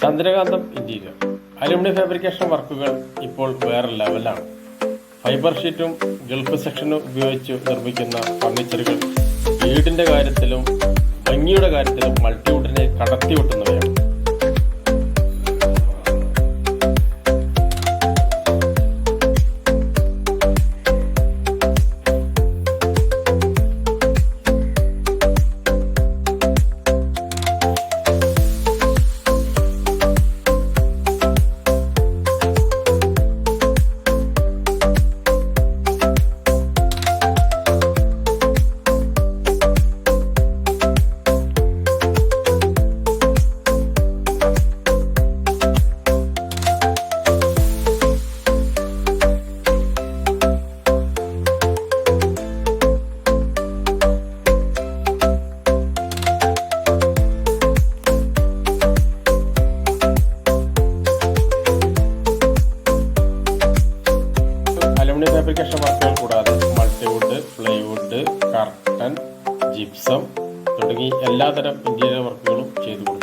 ചന്ദ്രകാന്തം interior aluminium fabrication വർക്കുകൾ ഇപ്പോൾ വേറെ ലെവലാണ്. ഫൈബർ ഷീറ്റും ഗൾഫ് സെക്ഷനും ഉപയോഗിച്ച് നിർമ്മിക്കുന്ന ഫർണിച്ചറുകൾ വീടിന്റെ കാര്യത്തിലും ഭംഗിയുടെ കാര്യത്തിലും മൾട്ടിവുഡിനെ കടത്തിവെട്ടുന്നവയാണ്. അലുമിനിയം ഫാബ്രിക്കേഷൻ വർക്കുകൾ കൂടാതെ മൾട്ടിവുഡ്, പ്ലൈവുഡ്, കർട്ടൻ, ജിപ്സം തുടങ്ങി എല്ലാതരം ഇന്റീരിയർ വർക്കുകളും ചെയ്തു കൊടുക്കും.